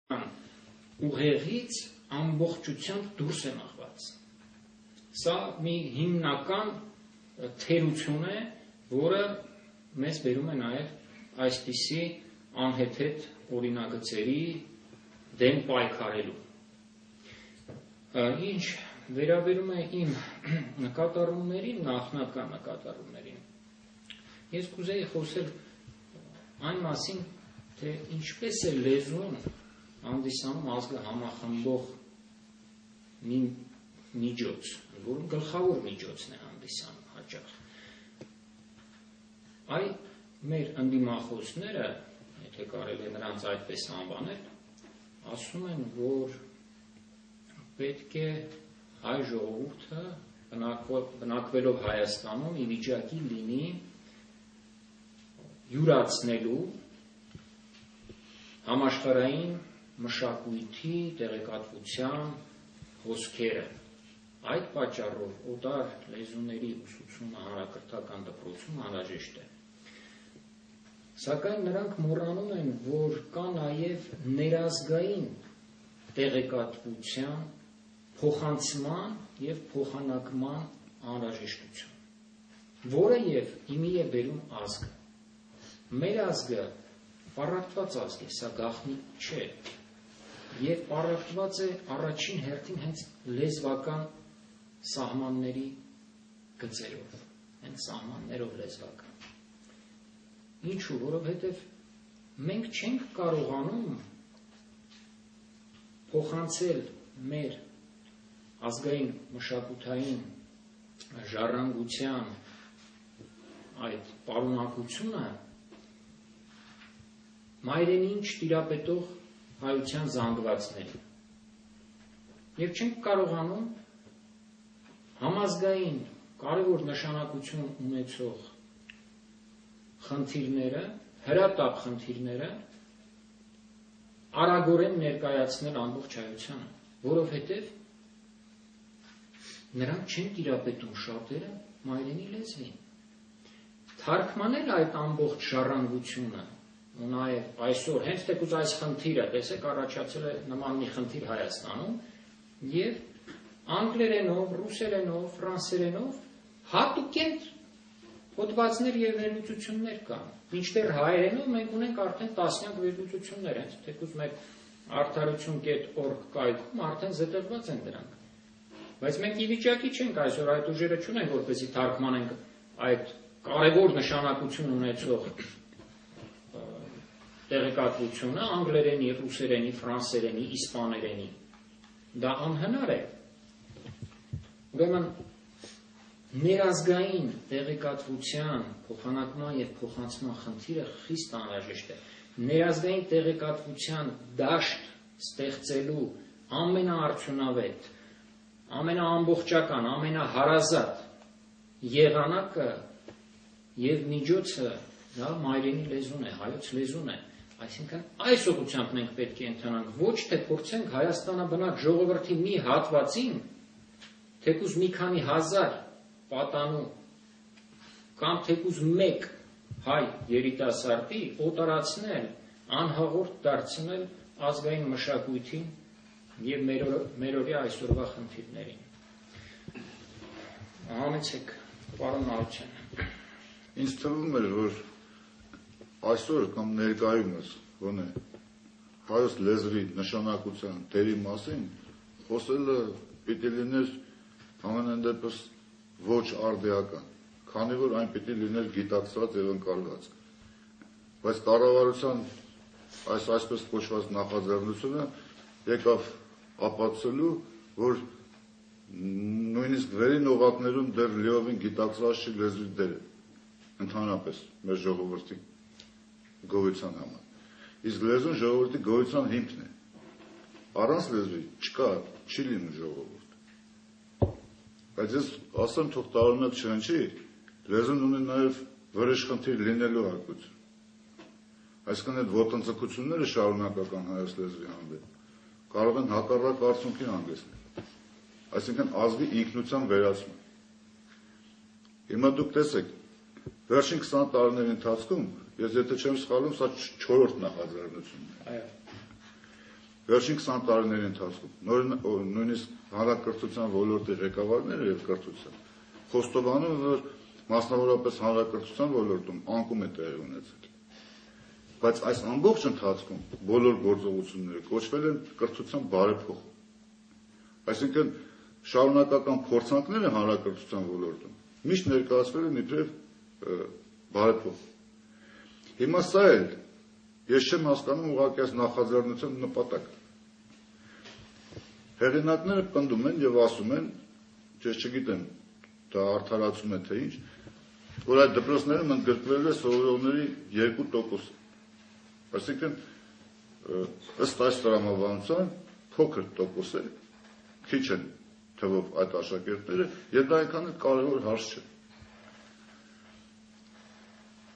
ուղեղից ամբողջությամբ դուրս է մղված։ Սա մի հիմնական թերություն է, որը մեզ բերում է նաև այսպիսի անհեթեթ օրինագծերի դեմ պայքարելու։ Ինչ վերաբերում է իմ նկատառումներին, նախնական նկատառումներին, ես կուզեի խոսել այն մասին, թե ինչպես է լեզուն հանդիսանում ազգը համախմբող մի միջոց, որում գլխավոր միջոցն է հանդիսանում հաճախ։ Այ մեր ընդդիմախոսները, եթե կարելի է նրանց այդպես անվանել, ասում են, որ պետք է հայ ժողովուրդը բնակվելով Հայաստանում ի վիճակի լինի յուրացնելու համաշխարհային մշակույթի տեղեկատվության հոսքերը։ Այդ պատճառով օտար լեզուների ուսուցումը հանրակրթական դպրոցում անհրաժեշտ է։ Սակայն նրանք մոռանում են, որ կա նաև ներազգային տեղեկատվության փոխանցման եւ փոխանակման անհրաժեշտություն, որը եւ իմի է բերում ազգը։ Մեր ազգը պառակտված ազգ է, սա գաղտնի չէ, եւ պառակտված է առաջին հերթին հենց լեզվական սահմանների գծերով, հենց սահմաններով լեզվական։ Ինչու, որովհետև մենք չենք կարողանում փոխանցել մեր ազգային մշակութային ժառանգության այդ պարունակությունը մայրենին չտիրապետող հայության զանգվածներին։ Եվ չենք կարողանում համազգային կարևոր նշանակություն ունեցող խնդիրները, հրատապ խնդիրները արագորեն ներկայացնել ամբողջ հայությանը, որովհետև նրանք չեն տիրապետում շատերը մայրենի լեզվին։ Թարգմանել այդ ամբողջ ժառանգությունը ու նաև այսօր հենց թեկուզ այս խնդիրը, տեսեք, առաջացել է նման մի խնդիր Հայաստանում եւ անգլերենով, ռուսերենով, ֆրանսերենով հատուկենտ հոդվածներ եւ վերլուծություններ կան։ Մինչդեռ հայերենով մենք ունենք արդեն տասնյակ վերլուծություններ, հենց թեկուզ մեր արդարություն.org կայքում արդեն զետեղված են դրանք։ Բայց մենք ի վիճակի չենք այսօր այդ ուժերը չունենք, որպեսզի թարգմանենք այդ կարևոր նշանակություն ունեցող տեղեկատվությունը անգլերենի, ռուսերենի, ֆրանսերենի, իսպաներենի։ Դա անհնար է։ Ուրեմն ներազգային տեղեկատվության փոխանակման եւ փոխանցման խնդիրը խիստ անհրաժեշտ է։ Ներազգային տեղեկատվության դաշտ ստեղծելու ամենաարդյունավետ, ամենաամբողջական, ամենահարազատ եղանակը եւ միջոցը դա մայրենի լեզուն է, հայոց լեզուն է։ Այսինքն այս ուղղությամբ մենք պետք է ընթանանք, ոչ թե փորձենք Հայաստանաբնակ ժողովրդի մի հատվածին, թեկուզ մի քանի հազար պատանու կամ թեկուզ մեկ հայ երիտասարդի օտարացնել, անհաղորդ դարձնել ազգային մշակույթին եւ մերօրյա այսօրվա խնդիրներին։ Համեցեք, պարոն Մարության։ Ինձ թվում էր, որ այսօր կամ ներկայումս ոնե հայոց լեզվի նշանակության դերի մասին խոսելը պիտի լիներ ամենայն դեպս ոչ արդիական, քանի որ այն պիտի լիներ գիտակցված եւ ընկալված։ Բայց կառավարության այսպես կոչված նախաձեռնությունը եկավ ապացուցելու, որ նույնիսկ վերին օղակներում դեռ լիովին գիտակցված չի լեզվի դերը, ընդհանրապես մեր ժողովրդի գոյության համար։ Իսկ լեզուն ժողովրդի գոյության հիմքն է։ Առանց լեզվի չկա, չի լինում ժողովուրդ։ Բայց ես ասեմ, թող տարօրինակ չհնչի, լեզուն ունի նաև վրեժխնդիր լինելու հարկություն։ Այսինքն այդ ոտնձգությունները շարունակական հայոց լեզվի հանդեպ կարող են հակառակ արդյունքի հանգեցնել։ Այսինքն ազգի ինքնության վերացում։ Հիմա դուք տեսեք, վերջին 20 տարիների ընթացքում, ես եթե չեմ սխալվում, սա 4-րդ նախաձեռնությունն է։ վերջին 20 տարիների ընթացքում նույնիսկ հանրակրթության ոլորտի ղեկավարները եւ կրթության խոստովանում են, որ մասնավորապես հանրակրթության ոլորտում անկում է տեղի ունեցել։ Բայց այս ամբողջ ընթացքում բոլոր գործողությունները կոչվել են կրթության բարեփոխ։ Այսինքն շարունակական փորձանքները հանրակրթության ոլորտում միշտ ներկայացվել են իբրև բարեփոխ։ Հիմա սա էլ ես չեմ հասկանում ուղղակի այս նախաձեռնության նպատակը։ Հեղինակները պնդում են եւ ասում են, ես չգիտեմ, դա արդարացում է թե ինչ, որ այդ դպրոցներում ընդգրկվել է սովորողների 2%։ Այսինքն ըստ այս տրամաբանության փոքր տոկոս է, քիչ են թվով այդ աշակերտները, եւ դա այնքան կարևոր հարց չէ։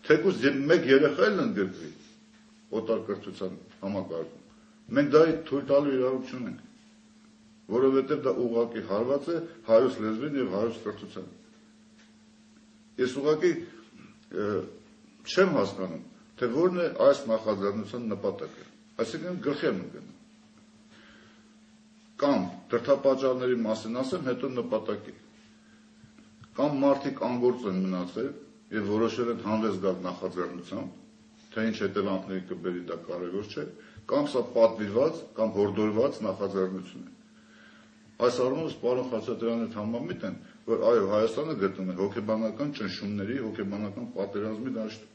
Թեկուզ մեկ երեխա էլ ընդգրկվի օտարկրթության համակարգում, մենք դա թույլ տալու իրավունք չունենք, որովհետև դա ուղղակի հարված է հայոց լեզվին եւ հայոց կրթությանը։ Ես ուղղակի չեմ հասկանում, թե որն է այս նախաձեռնության նպատակը, այսինքն գլխի եմ ընկնում։ Կամ դրդապատճառների մասին ասեմ, հետո նպատակի։ Կամ մարդիկ անգործ են մնացել եւ որոշել են հանդես գալ նախաձեռնությամբ, թե ինչ հետևանքների կբերի դա կարևոր չէ, կամ սա պատվիրված կամ հորդորված նախաձեռնություն է։ Այս առումով պարոն Խաչատրյանը համամիտ են, որ այո, Հայաստանը գտնվում է հոգեբանական ճնշումների, հոգեբանական պատերազմի դաշտում։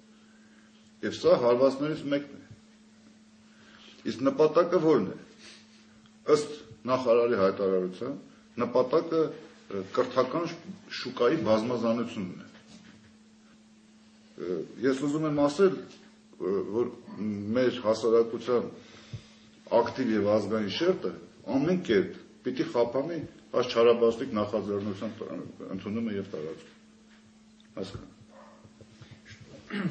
Եվ սա հարվածներից մեկն է։ Իսկ նպատակը ո՞րն է։ Ըստ նախարարի հայտարարության, նպատակը կրթական շուկայի բազմազանությունն է։ Ես ուզում եմ ասել, որ մեր հասարակության ակտիվ եւ ազգային շերտը ամեն կերպ պիտի խափանի այս չարաբաստիկ նախաձեռնության ընդունումը եւ տարածումը։ Հասկանա։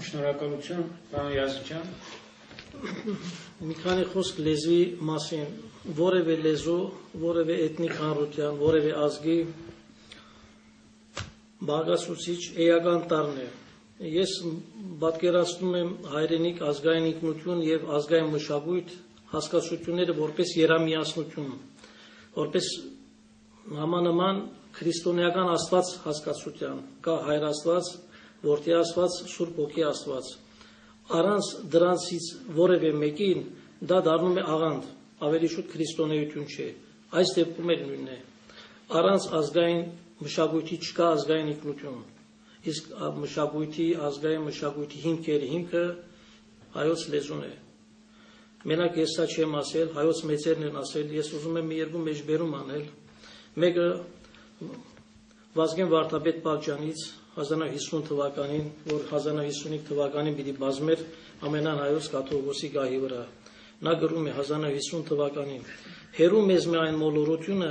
Շնորհակալություն, պարոն Յազիջյան։ Մի քանի խոսք լեզվի մասին, որևէ լեզու, որևէ էթնիկ հանրության, որևէ ազգի բաղացուցիչ էական տարրն է։ Ես պատկերացնում եմ հայրենիք, ազգային ինքնություն եւ ազգային մշակույթ հասկացությունները որպես երամիասնություն, որպես համանման քրիստոնեական Աստված հասկացության, կա հայր Աստված, որդի Աստված, Սուրբ Հոգի Աստված։ Առանց դրանցից որևէ մեկին դա դառնում է աղանդ, ավելի շուտ քրիստոնեություն չէ։ Այս դեպքում էլ նույնն է։ Առանց ազգային մշակույթի չկա ազգային ինքնություն։ Իսկ մշակույթի, ազգային մշակույթի հիմքը հայոց լեզուն է։ Մենակ ես սա չեմ ասել, հայոց մեծերն են ասել, ես ուզում եմ մի երկու մեջբերում անել։ Մեկը Վազգեն Վարդապետ Պալջյանից 1950 թվականին, որ 1955 թվականին պիտի բազմեր ամենան հայոց կաթողիկոսի գահի վրա։ Նա գրում է 1950 թվականին. «Հերու մեզ մի այն մոլորությունը,